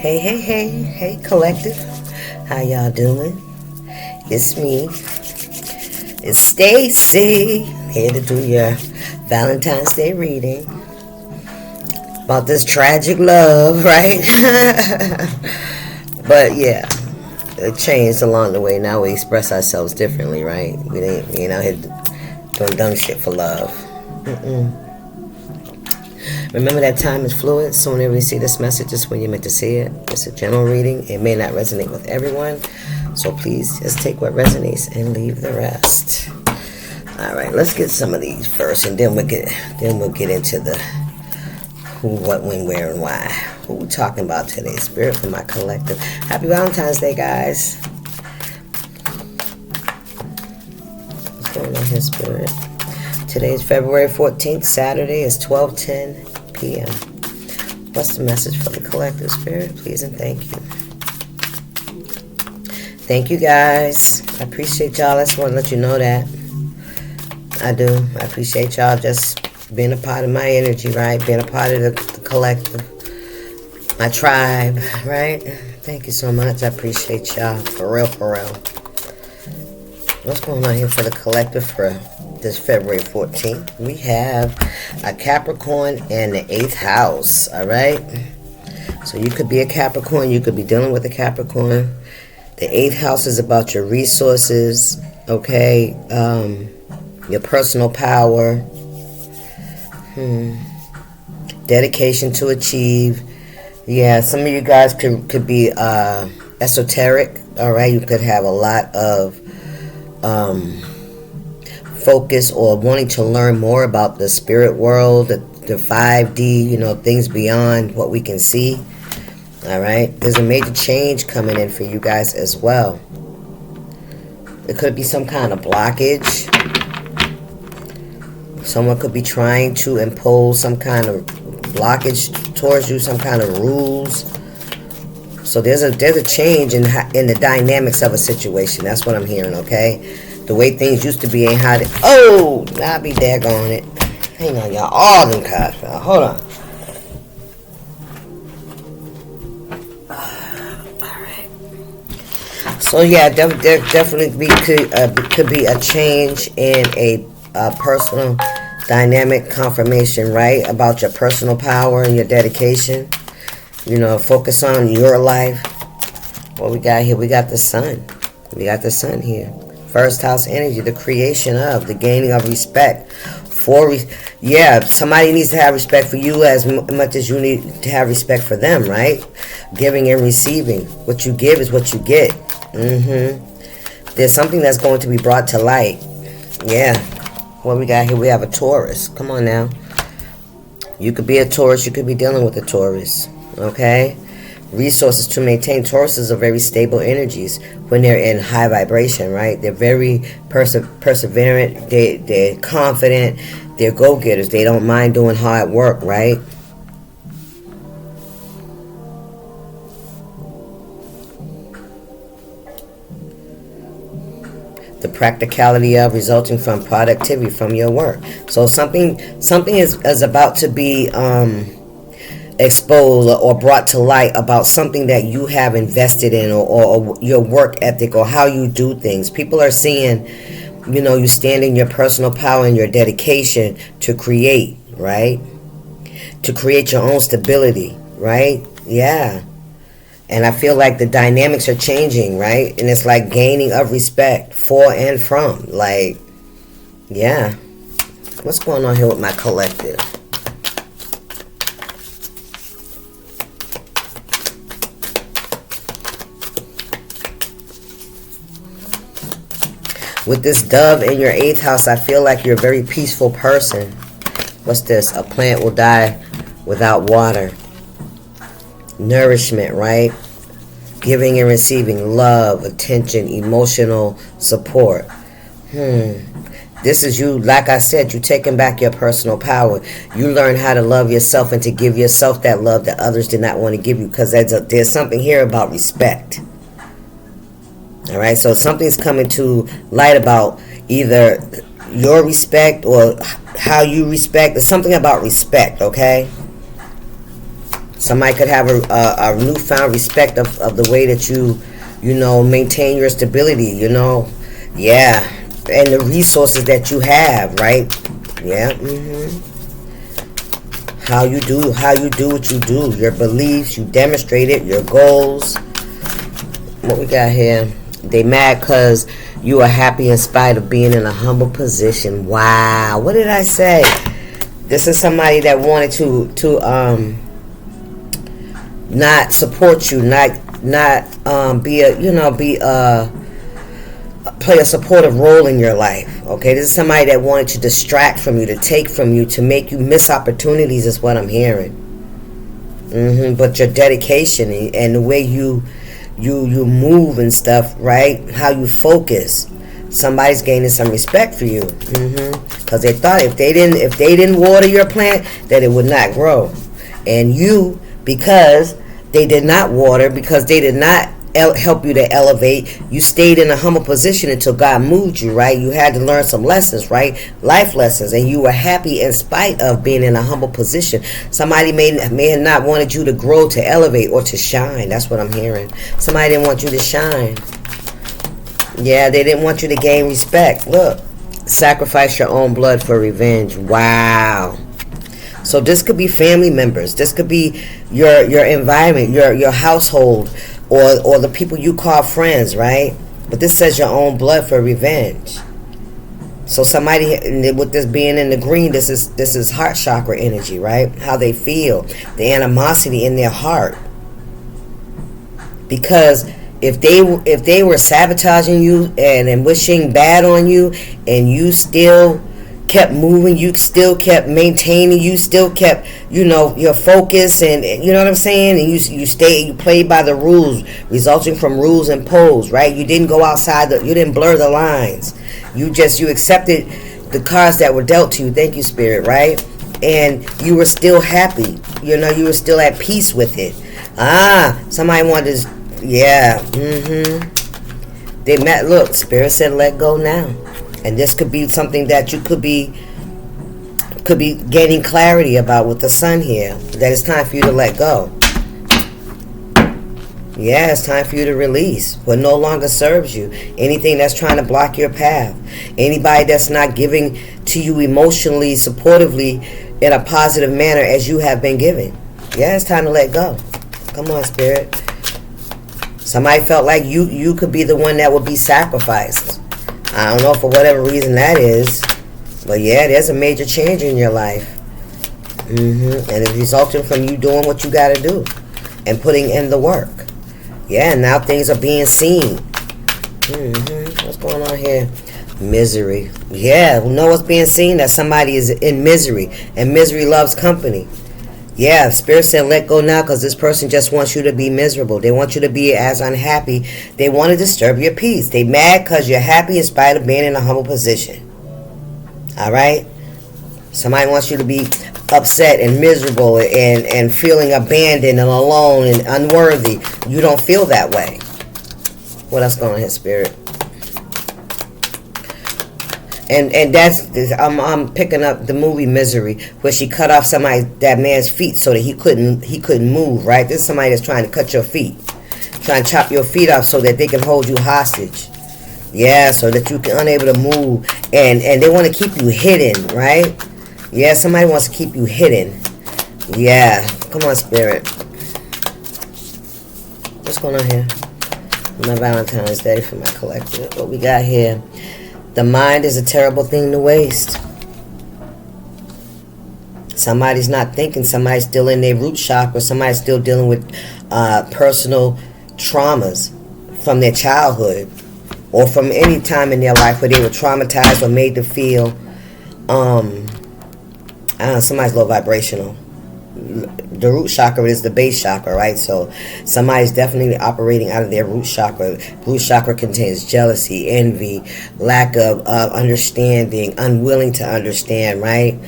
Hey, collective. How y'all doing? It's me. It's Stacy. Here to do your Valentine's Day reading. About this tragic love, right? But yeah, it changed along the way. Now we express ourselves differently, right? We ain't out here doing dumb shit for love. Remember that time is fluid, so whenever you see this message, just when you're meant to see it. It's a general reading. It may not resonate with everyone, so please just take what resonates and leave the rest. Alright, let's get some of these first, and then we'll get into the who, what, when, where, and why. Who we talking about today? Spirit for my collective. Happy Valentine's Day, guys. What's going on here, Spirit? Today is February 14th, Saturday. It's 12:10 p.m. What's the message for the collective, Spirit? Please and thank you. Thank you, guys. I appreciate y'all. I just want to let you know that. I do. I appreciate y'all just being a part of my energy, right? Being a part of the collective. My tribe, right? Thank you so much. I appreciate y'all. For real, for real. What's going on here for the collective for this February 14th? We have a Capricorn and the 8th house, all right? So you could be a Capricorn. You could be dealing with a Capricorn. The 8th house is about your resources, okay? Your personal power. Dedication to achieve. Yeah, some of you guys could be esoteric, all right? You could have a lot of focus or wanting to learn more about the spirit world, the 5D, things beyond what we can see. All right, there's a major change coming in for you guys as well. It could be some kind of blockage. Someone could be trying to impose some kind of blockage towards you, some kind of rules. So there's a change in the dynamics of a situation. That's what I'm hearing, okay? The way things used to be ain't how they... Oh! I'll be daggone it. Hang on, y'all. All them cards. Hold on. Alright. So yeah, there definitely could be a change in a personal dynamic confirmation, right? About your personal power and your dedication. Focus on your life. What we got here? We got the sun. We got the sun here. First house energy, the creation of, the gaining of respect. Somebody needs to have respect for you as much as you need to have respect for them, right? Giving and receiving. What you give is what you get. There's something that's going to be brought to light. Yeah. What we got here? We have a Taurus. Come on now. You could be a Taurus. You could be dealing with a Taurus. Okay? Resources to maintain. Tauruses are very stable energies when they're in high vibration, right? They're very perseverant. They're confident. They're go-getters. They don't mind doing hard work, right? The practicality of resulting from productivity from your work. So something is about to be exposed or brought to light about something that you have invested in or your work ethic or how you do things. People are seeing, you stand in your personal power and your dedication to create, right? To create your own stability, right? Yeah. And I feel like the dynamics are changing, right? And it's like gaining of respect for and from. Like, yeah. What's going on here with my collective? With this dove in your 8th house, I feel like you're a very peaceful person. What's this? A plant will die without water. Nourishment, right? Giving and receiving love, attention, emotional support. This is you, like I said, you taking back your personal power. You learn how to love yourself and to give yourself that love that others did not want to give you, because there's something here about respect. All right, so something's coming to light about either your respect or how you respect. There's something about respect, okay? Somebody could have a newfound respect of the way that you maintain your stability, Yeah. And the resources that you have, right? Yeah. How you do what you do. Your beliefs, you demonstrate it, your goals. What we got here? They mad because you are happy in spite of being in a humble position. Wow. What did I say? This is somebody that wanted to not support you, not play a supportive role in your life. Okay, this is somebody that wanted to distract from you, to take from you, to make you miss opportunities, is what I'm hearing. But your dedication and the way you move and stuff, right? How you focus. Somebody's gaining some respect for you, because they thought if they didn't water your plant, that it would not grow. And you, because they did not water, because they did not help you to elevate, you stayed in a humble position until God moved you, right? You had to learn some lessons, right? Life lessons, and you were happy in spite of being in a humble position. Somebody may have not wanted you to grow, to elevate, or to shine. That's what I'm hearing. Somebody didn't want you to shine. Yeah, they didn't want you to gain respect. Look, sacrifice your own blood for revenge. Wow. So this could be family members. This could be your environment, your household, or the people you call friends, right? But this says your own blood for revenge. So somebody, with this being in the green, this is heart chakra energy, right? How they feel, the animosity in their heart. Because if they were sabotaging you and wishing bad on you, and you still kept moving, you still kept maintaining, you still kept your focus, and you know what I'm saying, and you played by the rules resulting from rules imposed, right? You didn't go outside, you didn't blur the lines, you accepted the cards that were dealt to you. Thank you, Spirit, right? And you were still happy, you were still at peace with it. Somebody wanted to, yeah, they met. Look, Spirit said let go now. And this could be something that you could be gaining clarity about with the sun here. That it's time for you to let go. Yeah, it's time for you to release what no longer serves you. Anything that's trying to block your path. Anybody that's not giving to you emotionally, supportively, in a positive manner as you have been giving. Yeah, it's time to let go. Come on, Spirit. Somebody felt like you could be the one that would be sacrificed. I don't know for whatever reason that is. But yeah, there's a major change in your life. And it's resulting from you doing what you got to do. And putting in the work. Yeah, now things are being seen. What's going on here? Misery. Yeah, we know what's being seen. That somebody is in misery. And misery loves company. Yeah, Spirit said let go now, because this person just wants you to be miserable. They want you to be as unhappy. They want to disturb your peace. They mad because you're happy in spite of being in a humble position. All right? Somebody wants you to be upset and miserable and feeling abandoned and alone and unworthy. You don't feel that way. What else going on here, Spirit? And that's, I'm picking up the movie Misery, where she cut off that man's feet so that he couldn't move, right? This is somebody that's trying to cut your feet, trying to chop your feet off so that they can hold you hostage. Yeah, so that you can unable to move, and they want to keep you hidden, right? Yeah, somebody wants to keep you hidden. Yeah, come on, Spirit. What's going on here? My Valentine's Day for my collective. What we got here? The mind is a terrible thing to waste. Somebody's not thinking. Somebody's still in their root chakra. Somebody's still dealing with personal traumas from their childhood or from any time in their life where they were traumatized or made to feel, somebody's low vibrational. The root chakra is the base chakra, right? So somebody's definitely operating out of their root chakra. Root chakra contains jealousy, envy, lack of understanding, unwilling to understand, right?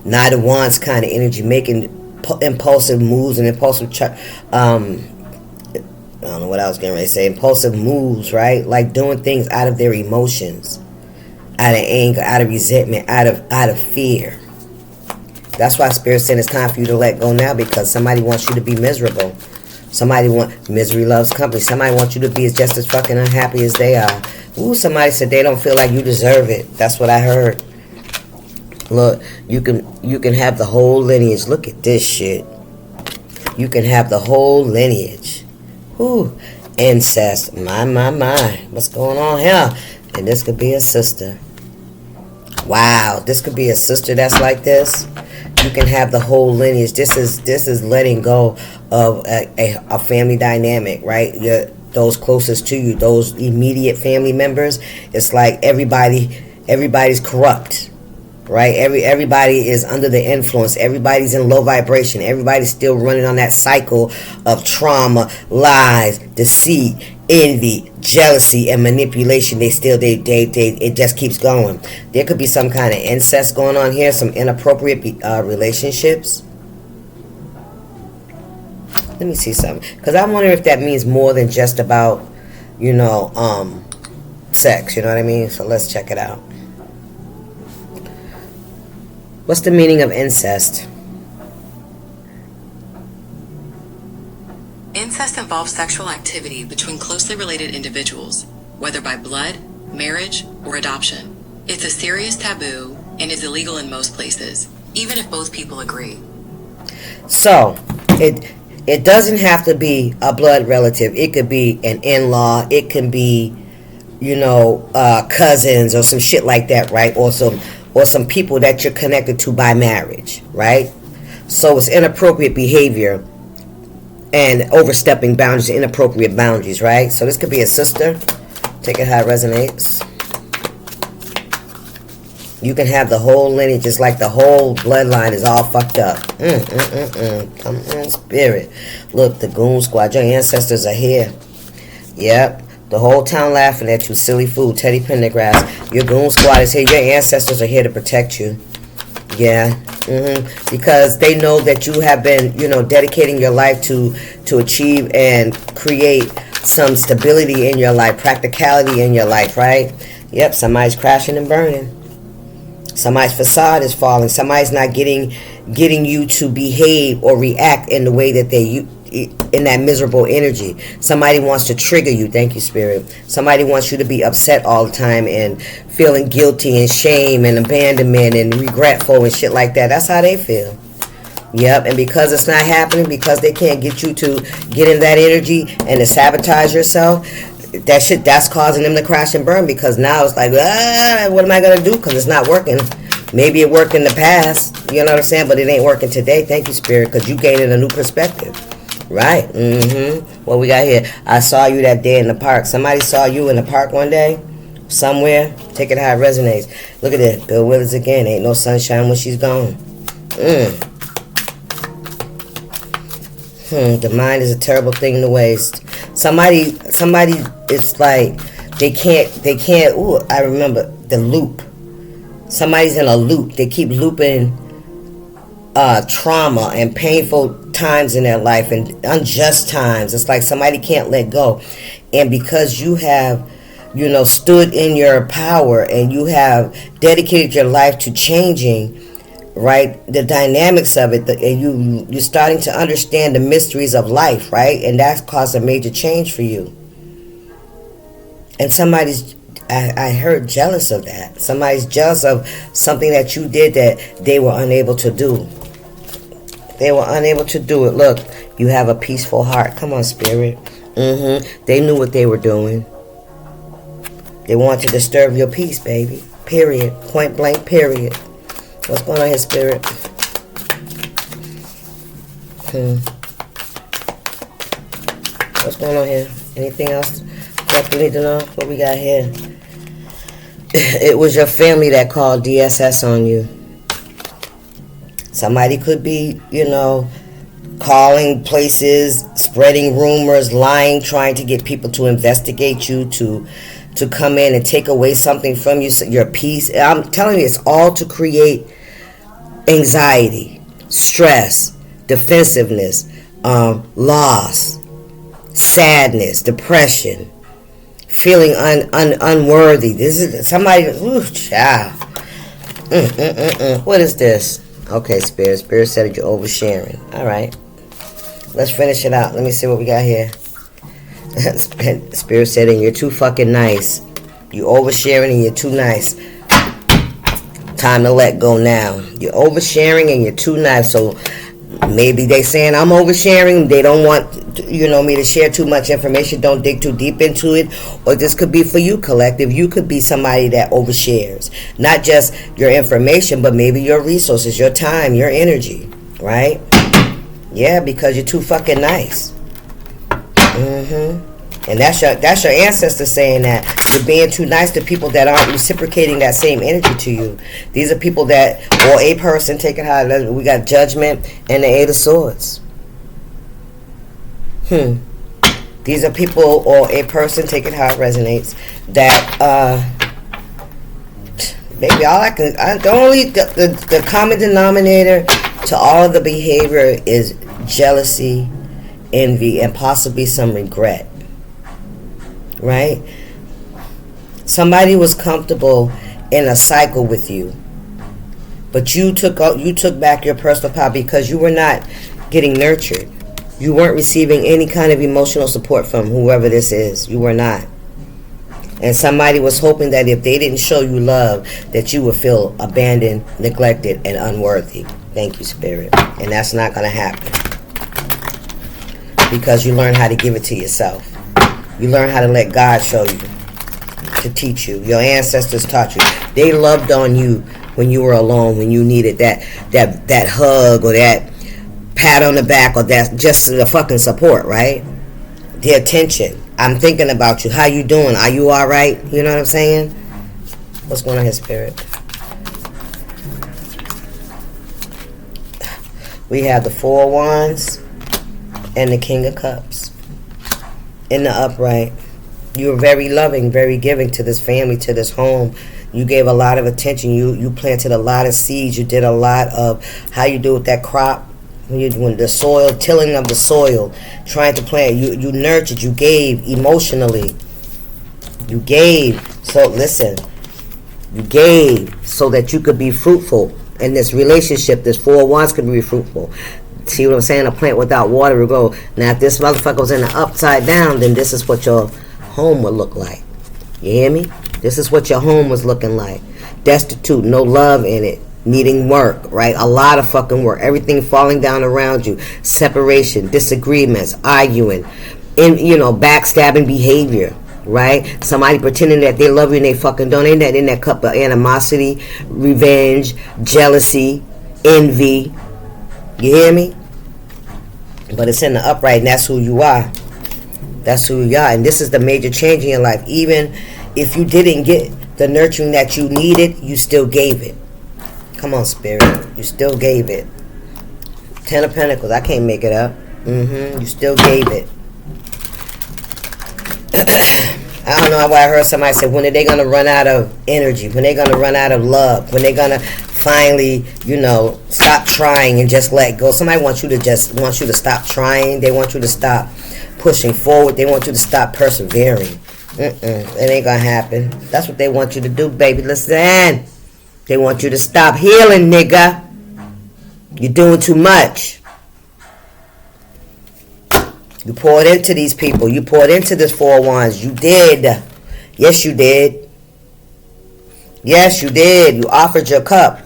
Knight of Wands kind of energy, making impulsive moves and impulsive I don't know what I was getting ready to say. Impulsive moves, right? Like doing things out of their emotions, out of anger, out of resentment, out of fear. That's why Spirit said it's time for you to let go now, because somebody wants you to be miserable. Misery loves company. Somebody wants you to be just as fucking unhappy as they are. Ooh, somebody said they don't feel like you deserve it. That's what I heard. Look, you can have the whole lineage. Look at this shit. You can have the whole lineage. Ooh, incest. My. What's going on here? And this could be a sister. Wow, this could be a sister that's like this. You can have the whole lineage. This is letting go of a family dynamic, right? Those closest to you, those immediate family members. It's like everybody's corrupt, right? Everybody is under the influence. Everybody's in low vibration. Everybody's still running on that cycle of trauma, lies, deceit, envy, jealousy, and manipulation. It just keeps going. There could be some kind of incest going on here, some inappropriate relationships. Let me see something, because I wonder if that means more than just about, sex. You know what I mean? So let's check it out. What's the meaning of incest? Incest involves sexual activity between closely related individuals, whether by blood, marriage, or adoption. It's a serious taboo and is illegal in most places, even if both people agree. So, it doesn't have to be a blood relative. It could be an in-law. It can be, cousins or some shit like that, right? Or some people that you're connected to by marriage, right? So it's inappropriate behavior and overstepping boundaries, inappropriate boundaries, right? So this could be a sister. Take it how it resonates. You can have the whole lineage, just like the whole bloodline is all fucked up. Come on, Spirit. Look, the Goon Squad, your ancestors are here. Yep. The whole town laughing at you, silly fool, Teddy Pendergrass. Your Goon Squad is here. Your ancestors are here to protect you. Yeah. Because they know that you have been, dedicating your life to achieve and create some stability in your life, practicality in your life, right? Yep, somebody's crashing and burning. Somebody's facade is falling. Somebody's not getting you to behave or react in the way that in that miserable energy. Somebody wants to trigger you. Thank you, Spirit. Somebody wants you to be upset all the time and feeling guilty and shame and abandonment and regretful and shit like that. That's how they feel. Yep, and because it's not happening, because they can't get you to get in that energy and to sabotage yourself, that's causing them to crash and burn, because now it's like, what am I going to do? Because it's not working. Maybe it worked in the past, you know what I'm saying, but it ain't working today. Thank you, Spirit, because you gaining a new perspective. Right. What we got here? I saw you that day in the park. Somebody saw you in the park one day, somewhere. Take it how it resonates. Look at this. Bill Willis again. Ain't no sunshine when she's gone. The mind is a terrible thing to waste. Somebody, it's like they can't. Ooh, I remember the loop. Somebody's in a loop. They keep looping trauma and painful times in their life and unjust times. It's like somebody can't let go. And because you have, stood in your power and you have dedicated your life to changing, right, the dynamics of it, and you're starting to understand the mysteries of life, right? And that's caused a major change for you. And somebody's, I heard, jealous of that. Somebody's jealous of something that you did that they were unable to do. They were unable to do it. Look, you have a peaceful heart. Come on, Spirit. They knew what they were doing. They wanted to disturb your peace, baby. Period. Point blank, period. What's going on here, Spirit? What's going on here? Anything else that we need to know? What we got here? It was your family that called DSS on you. Somebody could be, calling places, spreading rumors, lying, trying to get people to investigate you, to come in and take away something from you, your peace. I'm telling you, it's all to create anxiety, stress, defensiveness, loss, sadness, depression, feeling unworthy. This is somebody. Ooh, child. What is this? Okay, Spirit. Spirit said you're oversharing. All right. Let's finish it out. Let me see what we got here. Spirit said, and you're too fucking nice. You oversharing and you're too nice. Time to let go now. You're oversharing and you're too nice. So maybe they saying I'm oversharing. They don't want, me to share too much information. Don't dig too deep into it. Or this could be for you, collective. You could be somebody that overshares. Not just your information, but maybe your resources, your time, your energy. Right? Yeah, because you're too fucking nice. And that's your ancestors saying that. You're being too nice to people that aren't reciprocating that same energy to you. These are people that, or a person, take it how we got Judgment and the Eight of Swords. These are people or a person, take it how it resonates, that maybe all the common denominator to all of the behavior is jealousy, envy, and possibly some regret. Right? Somebody was comfortable in a cycle with you, but you took back your personal power because you were not getting nurtured. You weren't receiving any kind of emotional support from whoever this is. You were not. And somebody was hoping that if they didn't show you love, that you would feel abandoned, neglected, and unworthy. Thank you, Spirit. And that's not going to happen. Because you learn how to give it to yourself. You learn how to let God show you, to teach you. Your ancestors taught you. They loved on you when you were alone, when you needed that hug or that pat on the back or that just the fucking support, right? The attention. I'm thinking about you. How you doing? Are you all right? You know what I'm saying? What's going on here, Spirit? We have the Four of Wands and the King of Cups. In the upright, you were very loving, very giving to this family, to this home. You gave a lot of attention. You planted a lot of seeds. You did a lot of how you do with that crop. When the soil, tilling of the soil, trying to plant. You nurtured. You gave emotionally. You gave. So listen. You gave so that you could be fruitful in this relationship. This Four of Wands could be fruitful. See what I'm saying? A plant without water will grow. Now, if this motherfucker was in the upside down, then this is what your home would look like. You hear me? This is what your home was looking like. Destitute, no love in it, needing work, right? A lot of fucking work. Everything falling down around you. Separation, disagreements, arguing, backstabbing behavior, right? Somebody pretending that they love you and they fucking don't. Ain't that in that cup of animosity, revenge, jealousy, envy. You hear me? But it's in the upright, and that's who you are. That's who you are. And this is the major change in your life. Even if you didn't get the nurturing that you needed, you still gave it. Come on, Spirit. You still gave it. Ten of Pentacles. I can't make it up. You still gave it. I don't know why I heard somebody say, when are they going to run out of energy? When are they going to run out of love? When are they going to finally, stop trying and just let go? Somebody wants you to stop trying. They want you to stop pushing forward. They want you to stop persevering. It ain't going to happen. That's what they want you to do, baby. Listen. They want you to stop healing, nigga. You're doing too much. You poured into these people. You poured into this Four of Wands. You did. Yes, you did. Yes, you did. You offered your cup.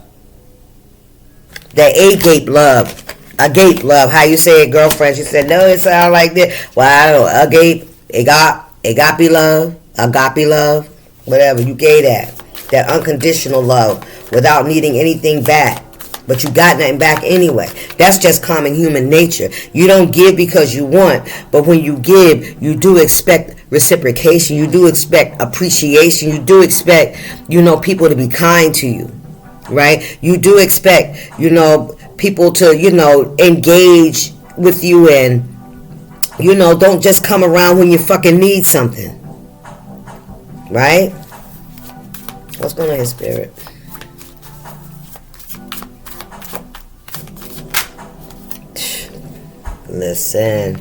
That agape love. Agape love. How you say it, girlfriend? She said, no, it sounds like this. Well, I don't know. Agape. Agape love. Agape love. Whatever. You gave that. That unconditional love. Without needing anything back. But you got nothing back anyway. That's just common human nature. You don't give because you want. But when you give, you do expect reciprocation. You do expect appreciation. You do expect, people to be kind to you. Right? You do expect, people to, engage with you and, don't just come around when you fucking need something. Right? What's going on here, Spirit? Listen.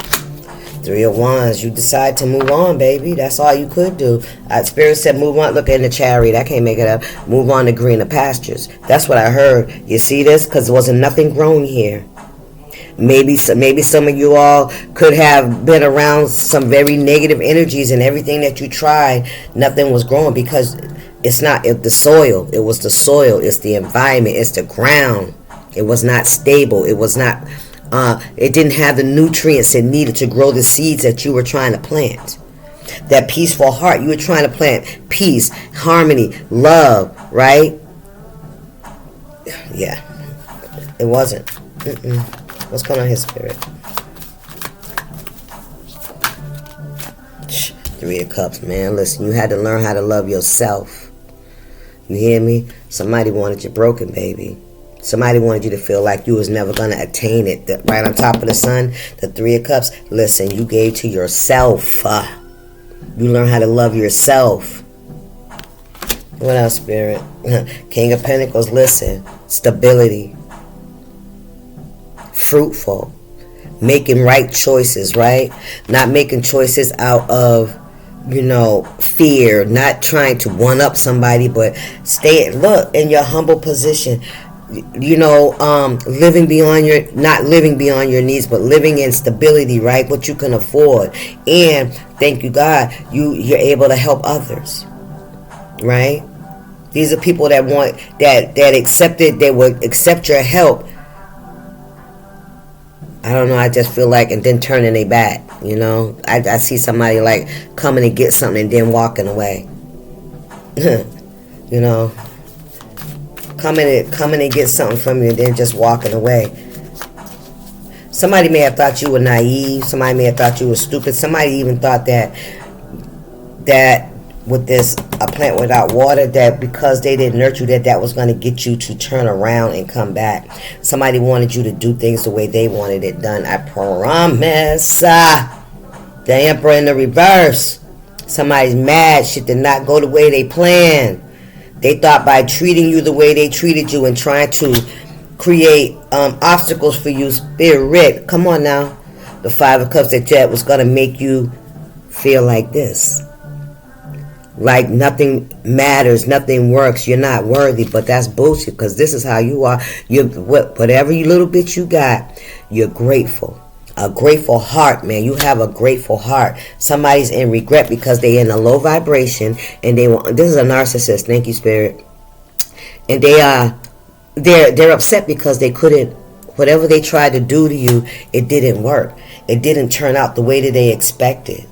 Three of Wands. You decide to move on, baby. That's all you could do. Spirit said move on. Look in the Chariot. I can't make it up. Move on to greener pastures. That's what I heard. You see this? Because there wasn't nothing growing here. Maybe some of you all could have been around some very negative energies, and everything that you tried, nothing was growing because it's not the soil. It was the soil. It's the environment. It's the ground. It was not stable. It was not. It didn't have the nutrients it needed to grow the seeds that you were trying to plant. That peaceful heart, you were trying to plant peace, harmony, love, right? Yeah, it wasn't. What's going on here, Spirit? Three of Cups, man. Listen, you had to learn how to love yourself. You hear me? Somebody wanted you broken, baby. Somebody wanted you to feel like you was never going to attain it. Right on top of the sun, the Three of Cups. Listen, you gave to yourself. You learn how to love yourself. What else, Spirit? King of Pentacles, listen. Stability. Fruitful. Making right choices, right? Not making choices out of, fear. Not trying to one-up somebody, but look in your humble position. Living beyond not living beyond your needs, but living in stability, right? What you can afford. And thank you, God, you're able to help others, right? These are people that want, that would accept your help. I don't know, I just feel like, and then turning their back, I see somebody like coming to get something and then walking away. Coming and get something from you and then just walking away. Somebody may have thought you were naive. Somebody may have thought you were stupid. Somebody even thought that with this a plant without water, that because they didn't nurture you, that was going to get you to turn around and come back. Somebody wanted you to do things the way they wanted it done. I promise. The Emperor in the reverse. Somebody's mad. Shit did not go the way they planned. They thought by treating you the way they treated you and trying to create obstacles for you, Spirit, come on now. The Five of Cups, that was going to make you feel like this. Like nothing matters, nothing works, you're not worthy. But that's bullshit, because this is how you are. Whatever little bit you got, you're grateful. A grateful heart, man. You have a grateful heart. Somebody's in regret because they're in a low vibration and this is a narcissist. Thank you, Spirit. And they're upset because they couldn't, whatever they tried to do to you, it didn't work. It didn't turn out the way that they expected.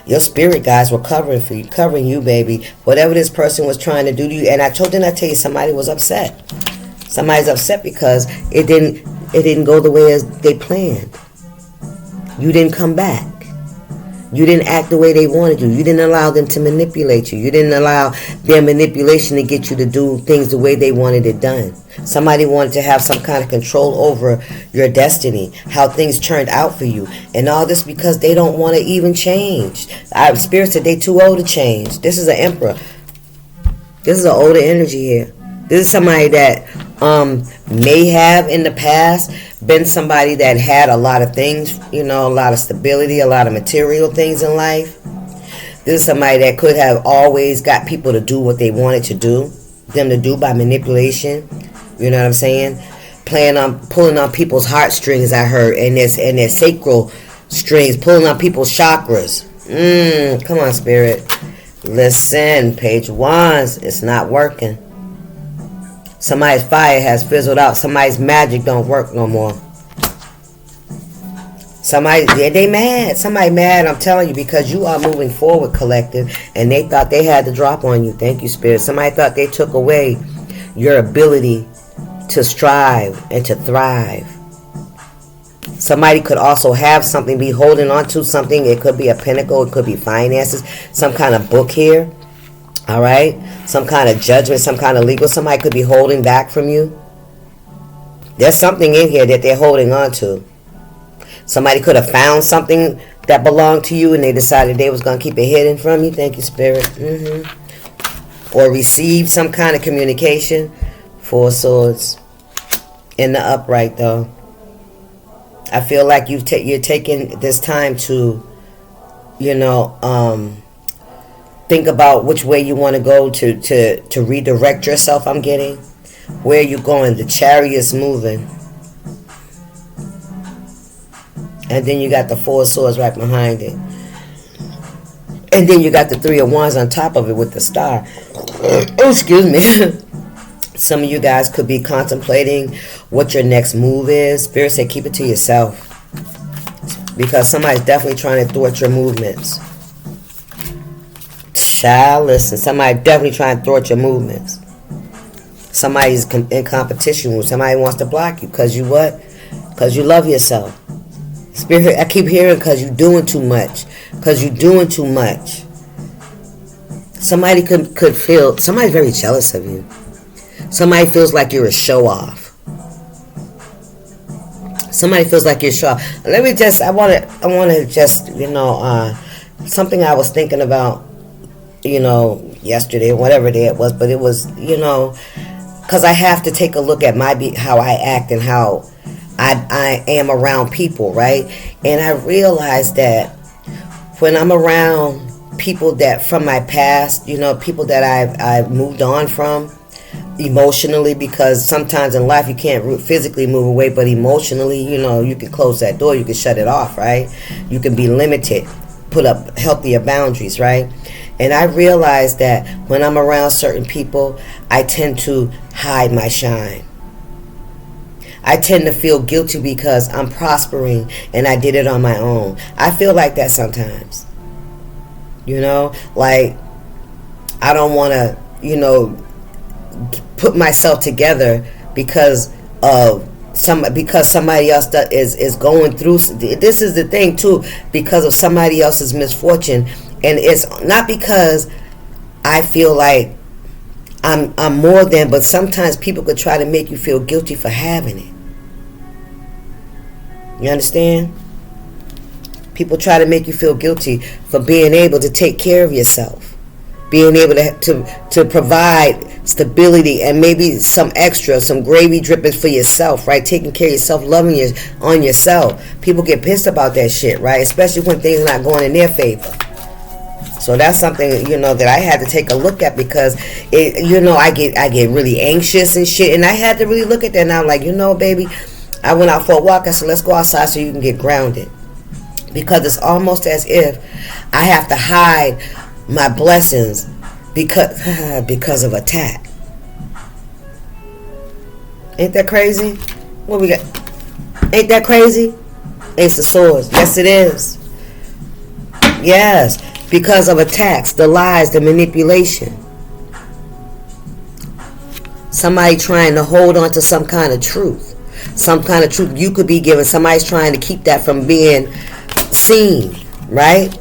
Your spirit guides were covering you, baby. Whatever this person was trying to do to you, and I tell you, somebody was upset. Somebody's upset because it didn't go the way as they planned. You didn't come back. You didn't act the way they wanted you. You didn't allow them to manipulate you. You didn't allow their manipulation to get you to do things the way they wanted it done. Somebody wanted to have some kind of control over your destiny, how things turned out for you. And all this because they don't want to even change. Spirit said they too old to change. This is an Emperor. This is an older energy here. This is somebody that may have in the past been somebody that had a lot of things, a lot of stability, a lot of material things in life. This is somebody that could have always got people to do what they wanted them to do by manipulation. You know what I'm saying? Pulling on people's heartstrings, I heard, and their sacral strings, pulling on people's chakras. Come on, Spirit. Listen, Page of Wands, it's not working. Somebody's fire has fizzled out. Somebody's magic don't work no more. They mad. Somebody mad, I'm telling you, because you are moving forward, collective, and they thought they had the drop on you. Thank you, Spirit. Somebody thought they took away your ability to strive and to thrive. Somebody could also have something, be holding on to something. It could be a pinnacle. It could be finances. Some kind of book here. All right, some kind of judgment, some kind of legal. Somebody could be holding back from you. There's something in here that they're holding on to. Somebody could have found something that belonged to you and they decided they was going to keep it hidden from you. Thank you, Spirit. Or received some kind of communication. Four of Swords. In the upright, though. I feel like you're taking this time to, think about which way you want to go to redirect yourself. I'm getting where you're going. The Chariot's moving. And then you got the Four of Swords right behind it. And then you got the Three of Wands on top of it with the Star. Oh, excuse me. Some of you guys could be contemplating what your next move is. Spirit said keep it to yourself. Because somebody's definitely trying to thwart your movements. Child, listen. Somebody definitely trying to thwart your movements. Somebody's in competition with somebody who wants to block you. Because you what? Because you love yourself. Spirit, I keep hearing because you're doing too much. Because you're doing too much. Somebody could feel, somebody's very jealous of you. Somebody feels like you're a show-off. Somebody feels like you're a show-off. Let me just, I want to just, something I was thinking about, yesterday, whatever day it was, but it was, because I have to take a look at how I act and how I am around people, right? And I realized that when I'm around people that from my past, people that I've moved on from emotionally, because sometimes in life you can't physically move away, but emotionally, you can close that door, you can shut it off, right? You can be limited, put up healthier boundaries, right? And I realized that when I'm around certain people, I tend to hide my shine. I tend to feel guilty because I'm prospering and I did it on my own. I feel like that sometimes. Like I don't want to, put myself together because somebody else is going through. This is the thing too, because of somebody else's misfortune, and it's not because I feel like I'm more than, but sometimes people could try to make you feel guilty for having it. You understand? People try to make you feel guilty for being able to take care of yourself, being able to provide stability and maybe some extra, some gravy drippings for yourself, right? Taking care of yourself, loving on yourself. People get pissed about that shit, right? Especially when things are not going in their favor. So that's something, that I had to take a look at, because I get really anxious and shit, and I had to really look at that. And I'm like, baby, I went out for a walk. I said, let's go outside so you can get grounded. Because it's almost as if I have to hide my blessings because of attack. Ain't that crazy? What we got? Ain't that crazy? Ace of Swords. Yes, it is. Yes, because of attacks, the lies, the manipulation. Somebody trying to hold on to some kind of truth. Some kind of truth you could be given. Somebody's trying to keep that from being seen, right?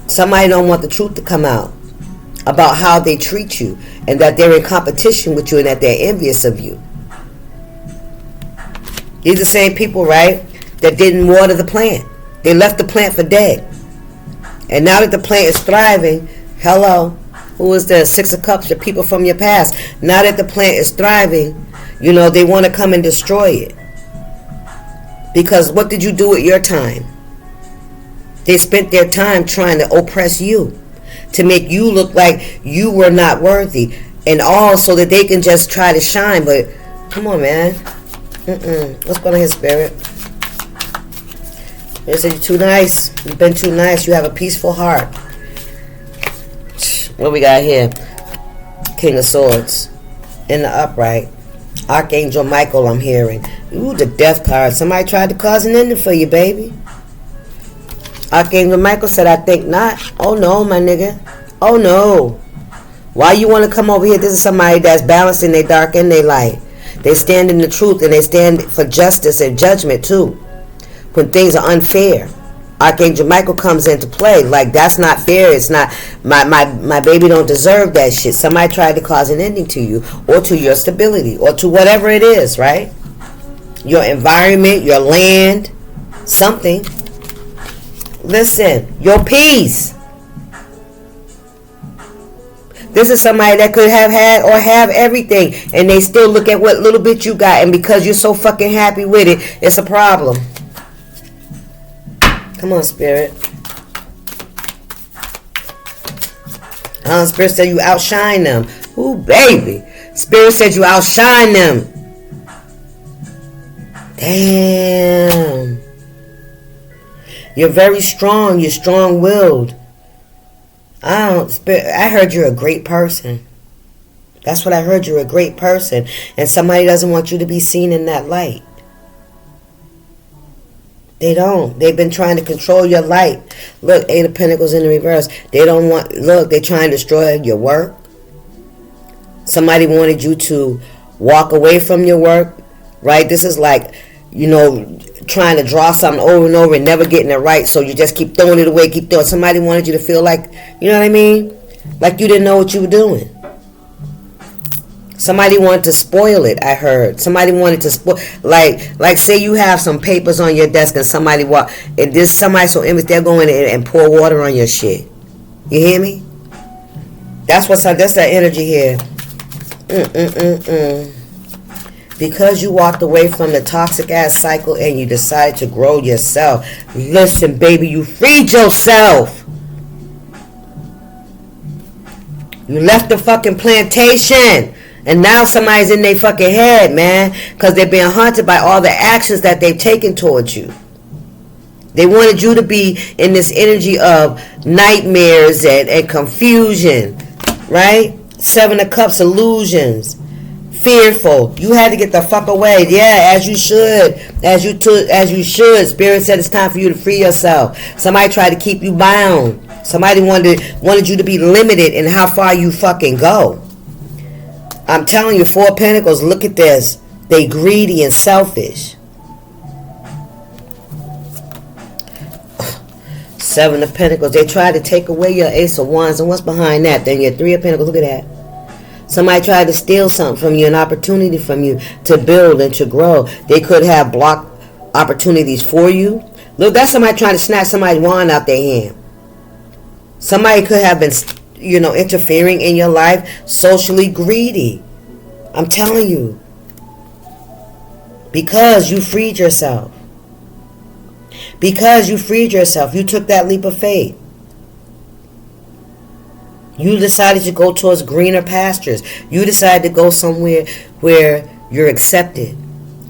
Somebody don't want the truth to come out about how they treat you, and that they're in competition with you, and that they're envious of you. These are the same people, right, that didn't water the plant. They left the plant for dead. And now that the plant is thriving, hello, who is the Six of Cups? The people from your past. Now that the plant is thriving, they want to come and destroy it. Because what did you do with your time? They spent their time trying to oppress you, to make you look like you were not worthy, and all so that they can just try to shine. But come on, man. What's going on here, Spirit? They said you're too nice. You've been too nice. You have a peaceful heart. What we got here? King of Swords in the upright. Archangel Michael, I'm hearing. Ooh, the death card. Somebody tried to cause an ending for you, baby. Archangel Michael said, I think not. Oh no, my nigga. Oh no. Why you want to come over here? This is somebody that's balanced in their dark and their light. They stand in the truth, and they stand for justice and judgment too. When things are unfair, Archangel Michael comes into play. Like, that's not fair. It's not, my baby don't deserve that shit. Somebody tried to cause an ending to you, or to your stability, or to whatever it is, right? Your environment, your land, something. Listen, your peace. This is somebody that could have had or have everything, and they still look at what little bit you got, and because you're so fucking happy with it, it's a problem. Come on, Spirit. Spirit said you outshine them. Ooh, baby. Spirit said you outshine them. Damn. You're very strong. You're strong-willed. I heard you're a great person. That's what I heard. You're a great person. And somebody doesn't want you to be seen in that light. They don't. They've been trying to control your light. Look, 8 of Pentacles in the reverse. They don't want... Look, they're trying to destroy your work. Somebody wanted you to walk away from your work. Right? This is like, trying to draw something over and over and never getting it right. So you just keep throwing it away, keep throwing. Somebody wanted you to feel like, you know what I mean? Like you didn't know what you were doing. Somebody wanted to spoil it, I heard. Somebody wanted to spoil, like say you have some papers on your desk and somebody and there's somebody so envious, they're going in and pour water on your shit. You hear me? That's that energy here. Because you walked away from the toxic ass cycle and you decided to grow yourself. Listen, baby, you freed yourself. You left the fucking plantation. And now somebody's in their fucking head, man. Because they're being haunted by all the actions that they've taken towards you. They wanted you to be in this energy of nightmares and confusion. Right? 7 of Cups, illusions. Fearful. You had to get the fuck away. Yeah, as you should. As you should. Spirit said it's time for you to free yourself. Somebody tried to keep you bound. Somebody wanted you to be limited in how far you fucking go. I'm telling you, 4 of Pentacles, look at this. They greedy and selfish. 7 of Pentacles. They tried to take away your Ace of Wands. And what's behind that? Then your 3 of Pentacles. Look at that. Somebody tried to steal something from you, an opportunity from you to build and to grow. They could have blocked opportunities for you. Look, that's somebody trying to snatch somebody's wand out their hand. Somebody could have been, interfering in your life, socially greedy. I'm telling you. Because you freed yourself. Because you freed yourself. You took that leap of faith. You decided to go towards greener pastures. You decided to go somewhere where you're accepted,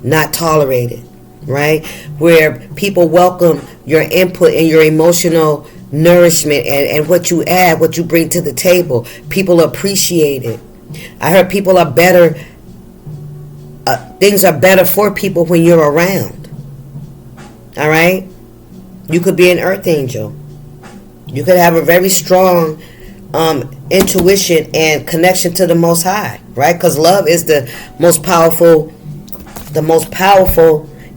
not tolerated, right? Where people welcome your input and your emotional nourishment and what you add, what you bring to the table. People appreciate it. I heard people are better, things are better for people when you're around. All right? You could be an earth angel. You could have a very strong intuition and connection to the Most High, right? Because love is the most powerful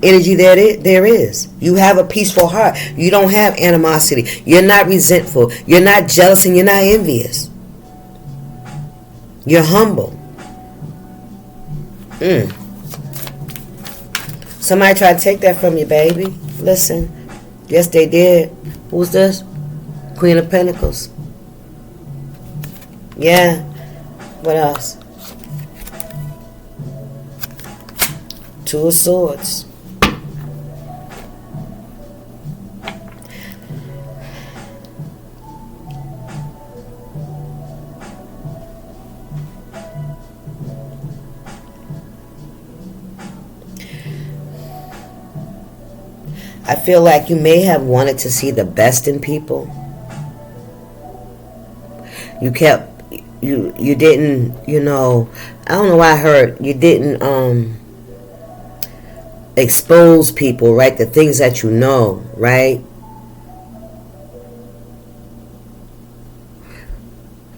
energy there is. You have a peaceful heart. You don't have animosity. You're not resentful. You're not jealous, and you're not envious. You're humble. Somebody tried to take that from you, baby. Listen. Yes, they did. Who's this? Queen of Pentacles. Yeah. What else? 2 of Swords. I feel like you may have wanted to see the best in people. You didn't, I don't know why I heard you didn't expose people, right? The things that you know, right?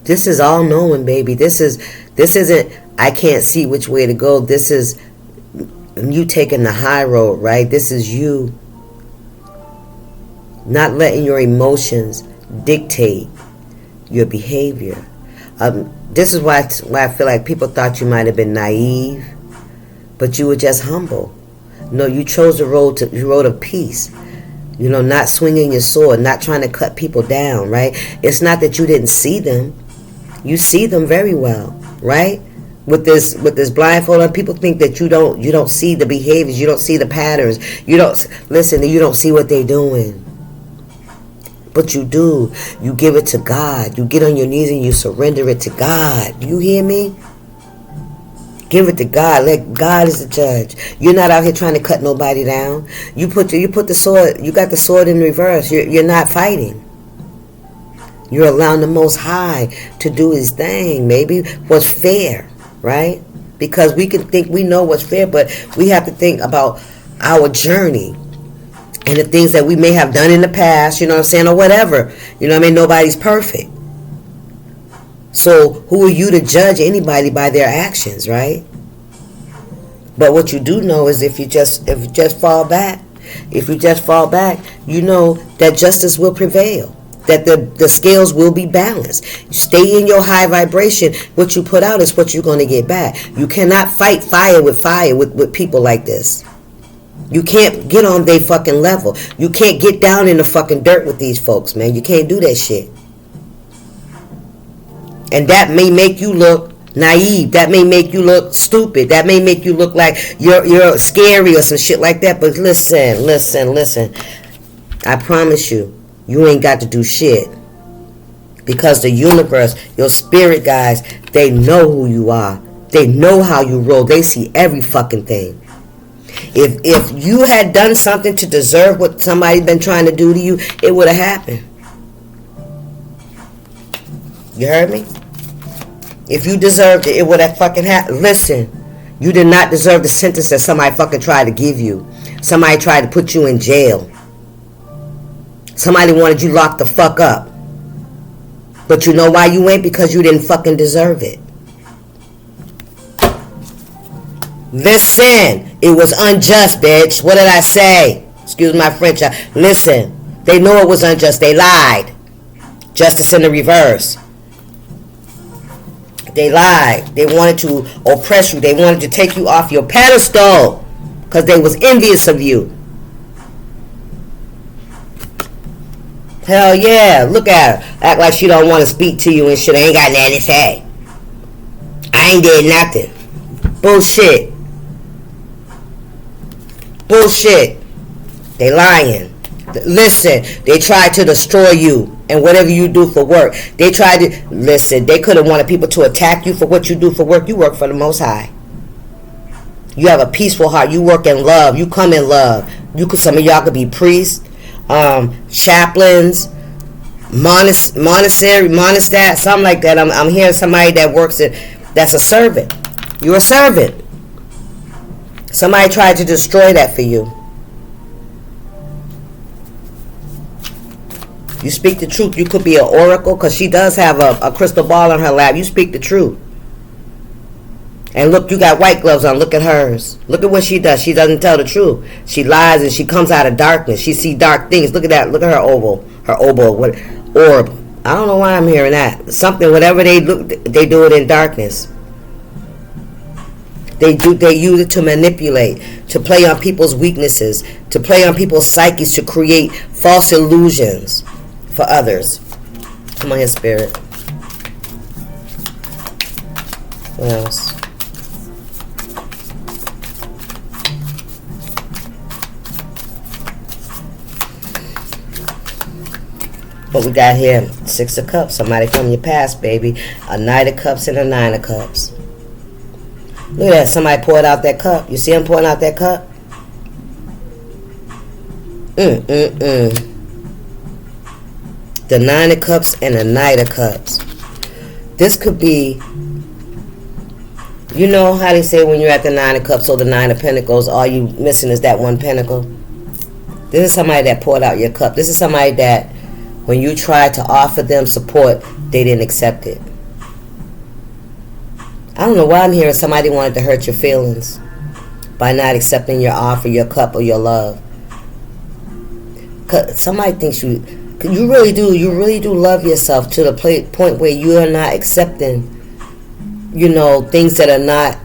This is all knowing, baby. This isn't I can't see which way to go. This is you taking the high road, right? This is you not letting your emotions dictate your behavior. This is why I feel like people thought you might have been naive, but you were just humble. No, you chose the road of peace. Not swinging your sword, not trying to cut people down, right? It's not that you didn't see them. You see them very well, right? With this blindfold on, people think that you don't see the behaviors, you don't see the patterns, you don't see what they're doing. But you do. You give it to God. You get on your knees and you surrender it to God. You hear me? Give it to God. Let God is the judge. You're not out here trying to cut nobody down. You put the sword. You got the sword in reverse. You're not fighting. You're allowing the Most High to do His thing. Maybe what's fair, right? Because we can think we know what's fair, but we have to think about our journey and the things that we may have done in the past. You know what I'm saying, or whatever. You know what I mean? Nobody's perfect. So who are you to judge anybody by their actions, right? But what you do know is if you just fall back, you know that justice will prevail. That the scales will be balanced. Stay in your high vibration. What you put out is what you're going to get back. You cannot fight fire with people like this. You can't get on their fucking level. You can't get down in the fucking dirt with these folks, man. You can't do that shit. And that may make you look naive. That may make you look stupid. That may make you look like you're scary or some shit like that. But listen. I promise you, you ain't got to do shit. Because the universe, your spirit guides, they know who you are. They know how you roll. They see every fucking thing. If you had done something to deserve what somebody's been trying to do to you, it would have happened. You heard me? If you deserved it, it would have fucking happened. Listen, you did not deserve the sentence that somebody fucking tried to give you. Somebody tried to put you in jail. Somebody wanted you locked the fuck up. But you know why you went? Because you didn't fucking deserve it. Listen, it was unjust, bitch. What did I say? Excuse my French. Listen, they know it was unjust. They lied. Justice in the reverse. They lied. They wanted to oppress you. They wanted to take you off your pedestal because they was envious of you. Hell yeah, look at her. Act like she don't want to speak to you and shit. I ain't got nothing to say. I ain't did nothing. Bullshit. They lying. Listen, they tried to destroy you and whatever you do for work. They tried to, listen, they could have wanted people to attack you for what you do for work. You work for the Most High. You have a peaceful heart. You work in love. You come in love. Some of y'all could be priests, chaplains, monastery, something like that. I'm hearing somebody that works that's a servant. You're a servant. Somebody tried to destroy that for you. You speak the truth. You could be an oracle because she does have a crystal ball on her lap. You speak the truth. And look, you got white gloves on. Look at hers. Look at what she does. She doesn't tell the truth. She lies and she comes out of darkness. She sees dark things. Look at that. Look at her oval. What orb. I don't know why I'm hearing that. Something, whatever they do it in darkness. They use it to manipulate, to play on people's weaknesses, to play on people's psyches, to create false illusions for others. Come on here, Spirit. What else? What we got here? 6 of Cups. Somebody from your past, baby. A Knight of Cups and a 9 of Cups. Look at that. Somebody poured out that cup. You see him pouring out that cup? The 9 of Cups and the Knight of Cups. This could be, you know how they say when you're at the 9 of Cups or the 9 of Pentacles, all you missing is that one pentacle? This is somebody that poured out your cup. This is somebody that when you tried to offer them support, they didn't accept it. I don't know why I'm hearing somebody wanted to hurt your feelings by not accepting your offer, your cup, or your love. 'Cause somebody thinks you really do love yourself to the point where you are not accepting, things that are not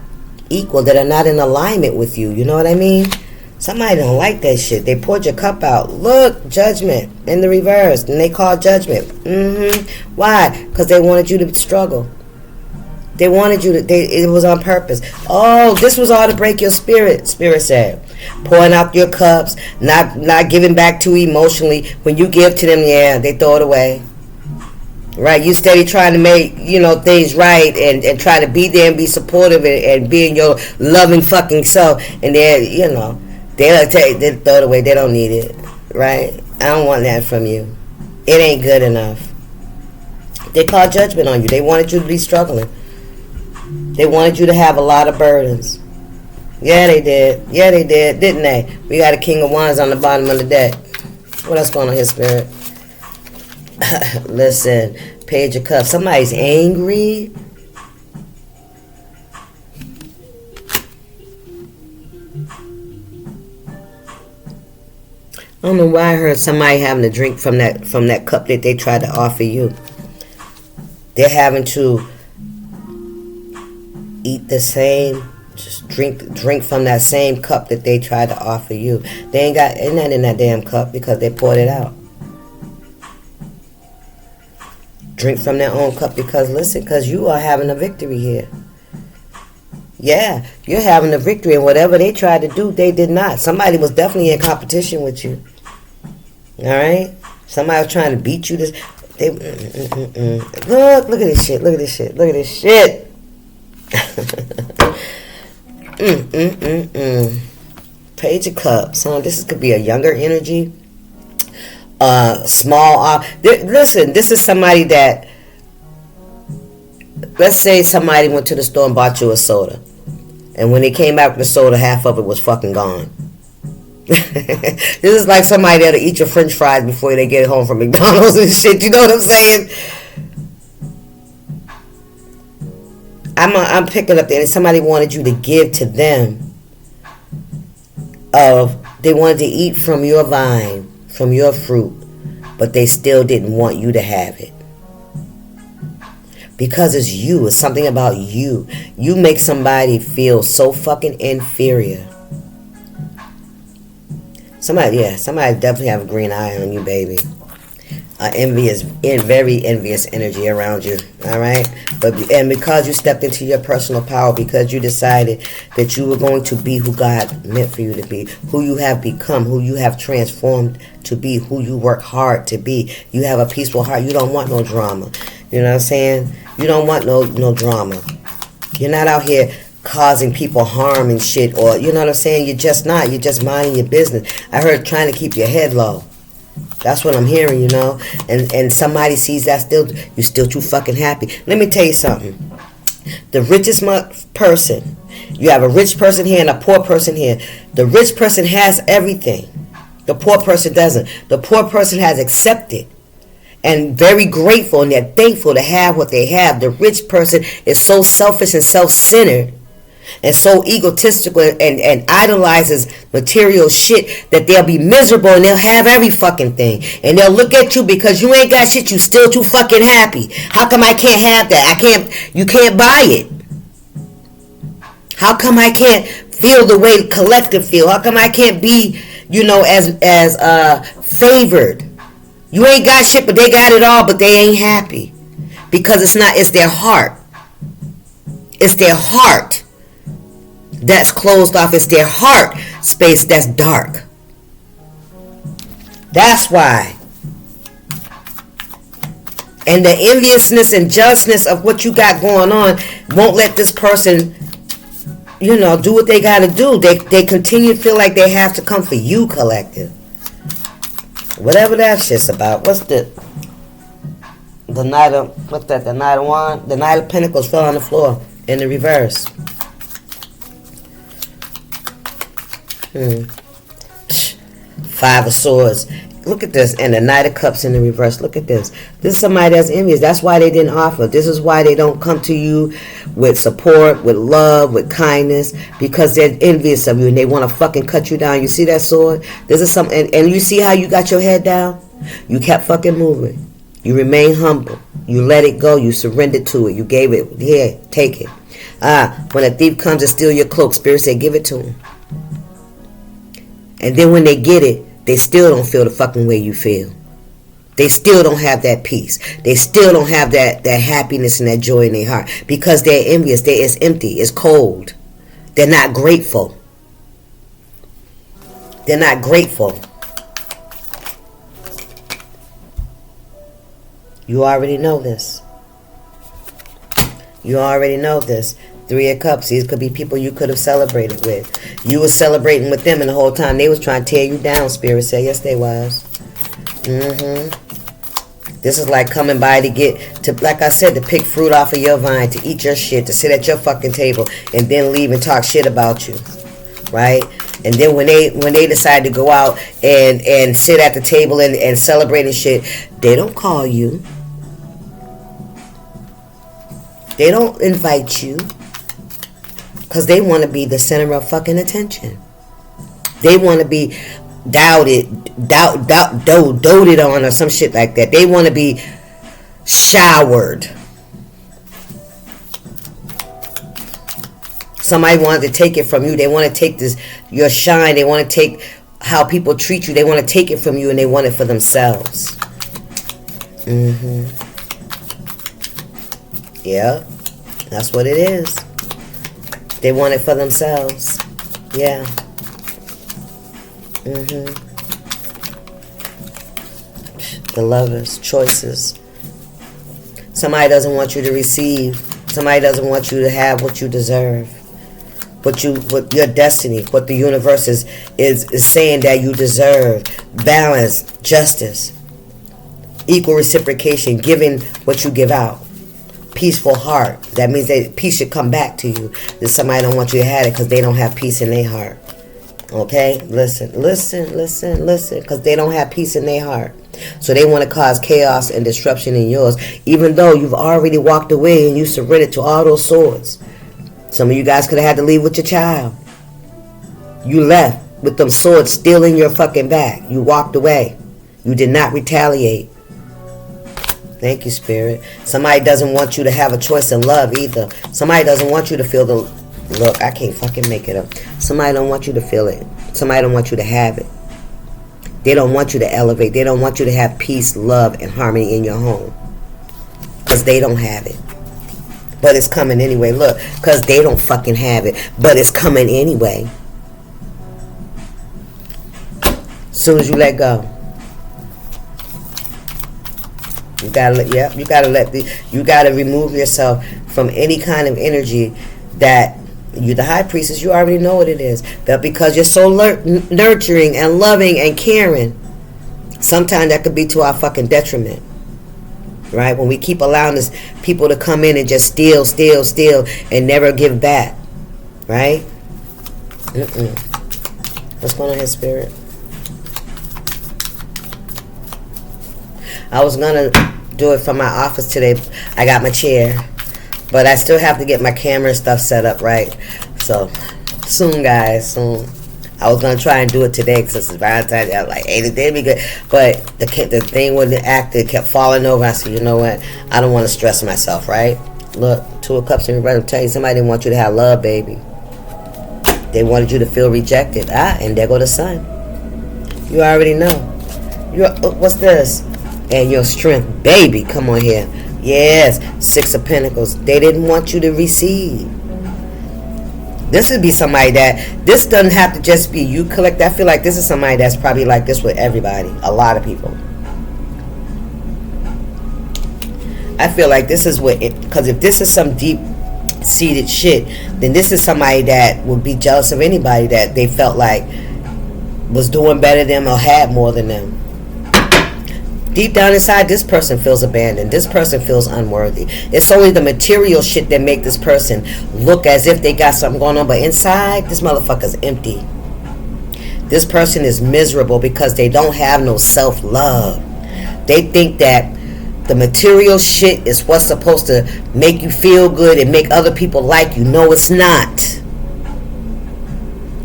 equal, that are not in alignment with you. You know what I mean? Somebody don't like that shit. They poured your cup out. Look, judgment in the reverse. And they call judgment. Why? Because they wanted you to struggle. They wanted you to, it was on purpose. Oh, this was all to break your spirit, Spirit said. Pouring out your cups, not giving back to emotionally. When you give to them, yeah, they throw it away. Right? You steady trying to make, things right and try to be there and be supportive and be in your loving fucking self. And they're, they'll throw it away. They don't need it. Right? I don't want that from you. It ain't good enough. They called judgment on you. They wanted you to be struggling. They wanted you to have a lot of burdens. Yeah, they did. Yeah, they did, didn't they? We got a King of Wands on the bottom of the deck. What else going on here, Spirit? Listen, Page of Cups. Somebody's angry. I don't know why I heard somebody having to drink from that cup that they tried to offer you. They're having to eat the same, just drink from that same cup that they tried to offer you. They ain't nothing in that damn cup because they poured it out. Drink from their own cup because you are having a victory here. Yeah, you're having a victory, and whatever they tried to do, they did not. Somebody was definitely in competition with you. All right? Somebody was trying to beat you. Look at this shit. Look at this shit. Look at this shit. Page of Cups, huh? This could be a younger energy. Small. Listen, this is somebody that, let's say somebody went to the store and bought you a soda, and when they came back with the soda, half of it was fucking gone. This is like somebody that'll eat your french fries before they get home from McDonald's and shit. You know what I'm saying? I'm picking up that somebody wanted you to give to them. They wanted to eat from your vine, from your fruit, but they still didn't want you to have it. Because it's you. It's something about you. You make somebody feel so fucking inferior. Somebody definitely have a green eye on you, baby. Very envious energy around you. All right, and because you stepped into your personal power, because you decided that you were going to be who God meant for you to be, who you have become, who you have transformed to be, who you work hard to be. You have a peaceful heart. You don't want no drama. You know what I'm saying? You don't want no drama. You're not out here causing people harm and shit, or you know what I'm saying? You're just not. You're just minding your business. I heard trying to keep your head low. That's what I'm hearing, and somebody sees that you're still too fucking happy. Let me tell you something. The richest person, you have a rich person here and a poor person here. The rich person has everything. The poor person doesn't. The poor person has accepted and very grateful, and they're thankful to have what they have. The rich person is so selfish and self-centered and so egotistical and idolizes material shit that they'll be miserable and they'll have every fucking thing. And they'll look at you because you ain't got shit, you still too fucking happy. How come I can't have that? You can't buy it. How come I can't feel the way the collective feel? How come I can't be, as favored? You ain't got shit, but they got it all, but they ain't happy. Because it's their heart. It's their heart that's closed off. It's their heart space that's dark. That's why. And the enviousness and jealousness of what you got going on won't let this person, do what they got to do. They continue to feel like they have to come for you, collective. Whatever that shit's about. What's the Knight of, what's that? The Knight of Wands? The Knight of Pentacles fell on the floor in the reverse. Five of Swords. Look at this. And the Knight of Cups in the reverse. Look at this. This is somebody that's envious. That's why they didn't offer. This is why they don't come to you with support, with love, with kindness, because they're envious of you and they want to fucking cut you down. You see that sword? This is something. And you see how you got your head down? You kept fucking moving. You remain humble. You let it go. You surrendered to it. You gave it. Here, take it. When a thief comes to steal your cloak, Spirit said, give it to him. And then when they get it, they still don't feel the fucking way you feel. They still don't have that peace. They still don't have that happiness and that joy in their heart. Because they're envious. It's empty. It's cold. They're not grateful. They're not grateful. You already know this. You already know this. 3 of Cups. These could be people you could have celebrated with. You were celebrating with them, and the whole time they was trying to tear you down, Spirit said. Yes, they was. This is like coming by to get, to, like I said, to pick fruit off of your vine, to eat your shit, to sit at your fucking table, and then leave and talk shit about you. Right? And then when they decide to go out and sit at the table and celebrate and shit, they don't call you. They don't invite you. Because they want to be the center of fucking attention. They want to be doted on or some shit like that. They want to be showered. Somebody wanted to take it from you. They want to take your shine. They want to take how people treat you. They want to take it from you, and they want it for themselves. Yeah, that's what it is. They want it for themselves. Yeah. The Lovers, choices. Somebody doesn't want you to receive. Somebody doesn't want you to have what you deserve. What your destiny, what the universe is saying that you deserve. Balance, justice, equal reciprocation, giving what you give out. Peaceful heart. That means that peace should come back to you. That somebody don't want you to have it because they don't have peace in their heart. Okay? Listen. Because they don't have peace in their heart. So they want to cause chaos and disruption in yours. Even though you've already walked away and you surrendered to all those swords. Some of you guys could have had to leave with your child. You left with them swords still in your fucking back. You walked away. You did not retaliate. Thank you, Spirit. Somebody doesn't want you to have a choice in love either. Somebody doesn't want you to feel the... Look, I can't fucking make it up. Somebody don't want you to feel it. Somebody don't want you to have it. They don't want you to elevate. They don't want you to have peace, love, and harmony in your home. Because they don't have it. But it's coming anyway. Look, because they don't fucking have it. But it's coming anyway. As soon as you let go. You gotta remove yourself from any kind of energy that you, the high priestess, you already know what it is. That because you're so nurturing and loving and caring, sometimes that could be to our fucking detriment. Right? When we keep allowing this people to come in and just steal and never give back. Right? What's going on here, Spirit? I was gonna do it from my office today. I got my chair, but I still have to get my camera stuff set up right. So soon, guys, soon. I was gonna try and do it today because it's Valentine's Day. I was like, hey, today be good, but the thing with the actor kept falling over. I said, you know what? I don't want to stress myself, right? Look, 2 of Cups in reverse. I'm telling you, somebody didn't want you to have love, baby. They wanted you to feel rejected. And there go the sun. You already know. What's this? And your strength, baby, come on here. Yes, 6 of Pentacles. They didn't want you to receive. This would be somebody that, this doesn't have to just be you collect. I feel like this is somebody that's probably like this with everybody. A lot of people. I feel like this is what, because if this is some deep-seated shit, then this is somebody that would be jealous of anybody that they felt like was doing better than them or had more than them. Deep down inside, this person feels abandoned. This person feels unworthy. It's only the material shit that make this person look as if they got something going on. But inside, this motherfucker's empty. This person is miserable because they don't have no self-love. They think that the material shit is what's supposed to make you feel good and make other people like you. No, it's not.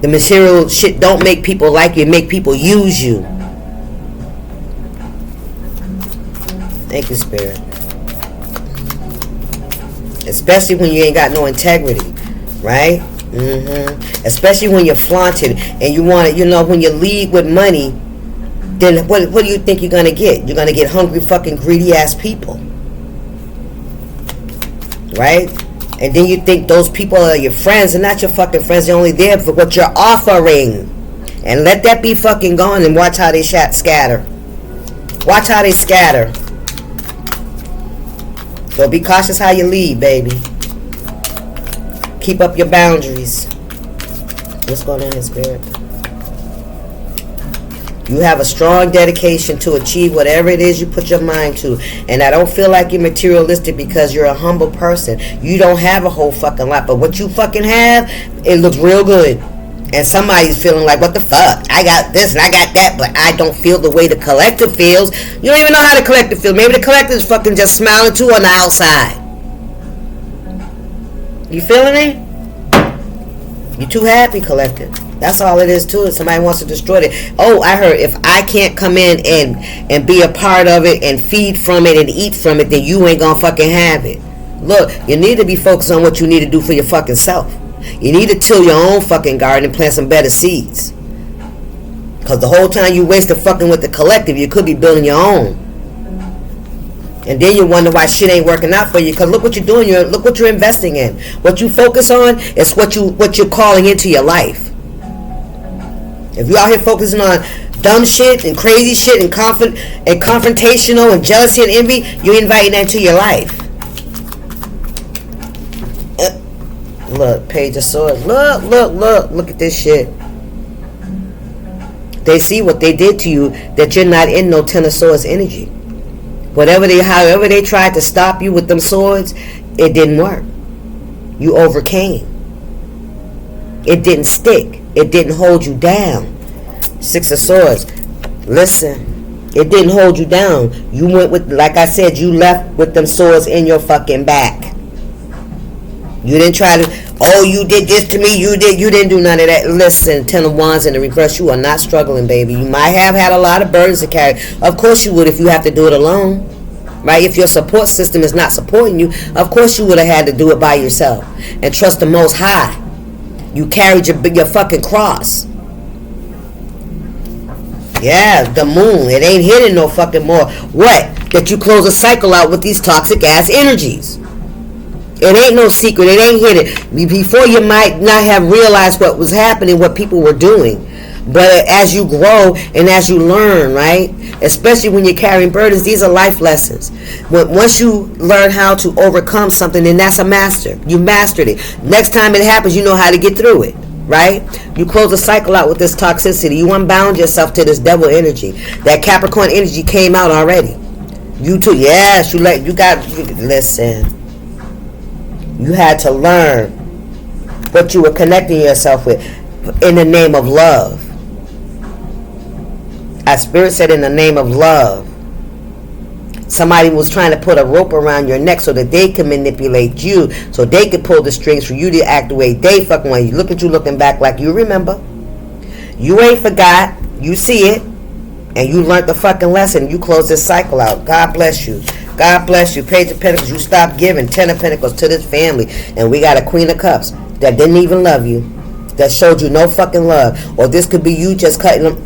The material shit don't make people like you. It make people use you. Thank you, Spirit. Especially when you ain't got no integrity, right? Especially when you're flaunted and you want it, when you lead with money, then what do you think you're going to get? You're going to get hungry, fucking greedy ass people. Right? And then you think those people are your friends. They're not your fucking friends. They're only there for what you're offering. And let that be fucking gone and watch how they scatter. Watch how they scatter. So be cautious how you lead, baby. Keep up your boundaries. What's going on in spirit? You have a strong dedication to achieve whatever it is you put your mind to. And I don't feel like you're materialistic because you're a humble person. You don't have a whole fucking lot. But what you fucking have, it looks real good. And somebody's feeling like, what the fuck? I got this and I got that, but I don't feel the way the collective feels. You don't even know how the collective feels. Maybe the collective is fucking just smiling too on the outside. You feeling me? You too happy, collective. That's all it is to it. Somebody wants to destroy it. Oh, I heard if I can't come in and be a part of it and feed from it and eat from it, then you ain't gonna fucking have it. Look, you need to be focused on what you need to do for your fucking self. You need to till your own fucking garden and plant some better seeds. Because the whole time you wasted fucking with the collective, you could be building your own. And then you wonder why shit ain't working out for you. Because look what you're doing. Look what you're investing in. What you focus on is what you're calling into your life. If you're out here focusing on dumb shit and crazy shit and confrontational and jealousy and envy, you're inviting that into your life. Look, Page of Swords. Look at this shit. They see what they did to you, that you're not in no Ten of Swords energy. However they tried to stop you with them swords, it didn't work. You overcame. It didn't stick. It didn't hold you down. Six of Swords. Listen, it didn't hold you down. You went with, like I said, you left with them swords in your fucking back. You didn't try to, you did this to me, you didn't do none of that. Listen, Ten of Wands in the reverse, you are not struggling, baby. You might have had a lot of burdens to carry. Of course you would if you have to do it alone. Right? If your support system is not supporting you, of course you would have had to do it by yourself. And trust the Most High. You carried your fucking cross. Yeah, the moon. It ain't hitting no fucking more. What? That you close a cycle out with these toxic ass energies. It ain't no secret. It ain't hidden. Before you might not have realized what was happening, what people were doing. But as you grow and as you learn, right? Especially when you're carrying burdens, these are life lessons. Once you learn how to overcome something, then that's a master. You mastered it. Next time it happens, you know how to get through it, right? You close the cycle out with this toxicity. You unbound yourself to this devil energy. That Capricorn energy came out already. You too. Yes, listen. You had to learn what you were connecting yourself with in the name of love. Our spirit said in the name of love. Somebody was trying to put a rope around your neck so that they could manipulate you, so they could pull the strings for you to act the way they fucking want. You look at you looking back like you remember. You ain't forgot. You see it. And you learned the fucking lesson. You close this cycle out. God bless you. God bless you. Page of Pentacles, you stopped giving. Ten of Pentacles to this family. And we got a Queen of Cups that didn't even love you. That showed you no fucking love. Or this could be you just cutting them.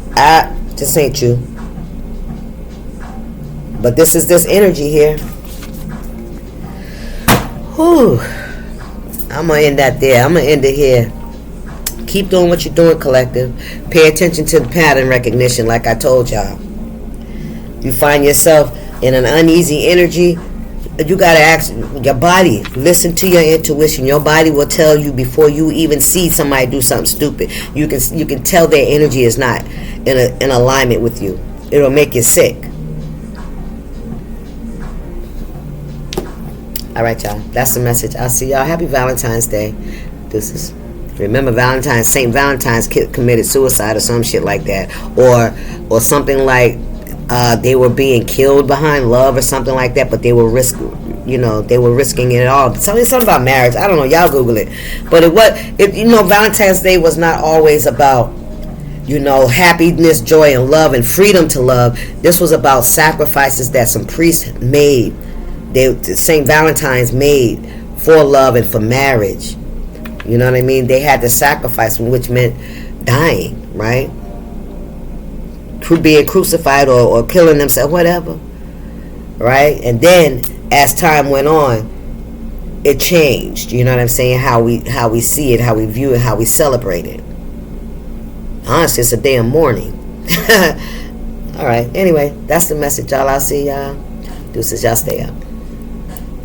This ain't you. But this is this energy here. Whew. I'm going to end that there. I'm going to end it here. Keep doing what you're doing, collective. Pay attention to the pattern recognition like I told y'all. You find yourself in an uneasy energy, you got to ask your body. Listen to your intuition. Your body will tell you before you even see somebody do something stupid. You can tell their energy is not in alignment with you. It'll make you sick. All right, y'all. That's the message. I'll see y'all. Happy Valentine's Day. Remember St. Valentine's committed suicide or some shit like that. Or something like they were being killed behind love or something like that, but they were risking it all. Something about marriage. I don't know. Y'all Google it. But Valentine's Day was not always about, happiness, joy, and love and freedom to love. This was about sacrifices that some priests made. St. Valentine's made for love and for marriage. You know what I mean? They had to sacrifice, which meant dying, right? Being crucified or killing themselves, whatever, right? And then as time went on, it changed. You know what I'm saying? How we see it, how we view it, how we celebrate it. Honestly, it's a day of mourning. All right. Anyway, that's the message, y'all. I'll see y'all. Deuces, y'all stay up.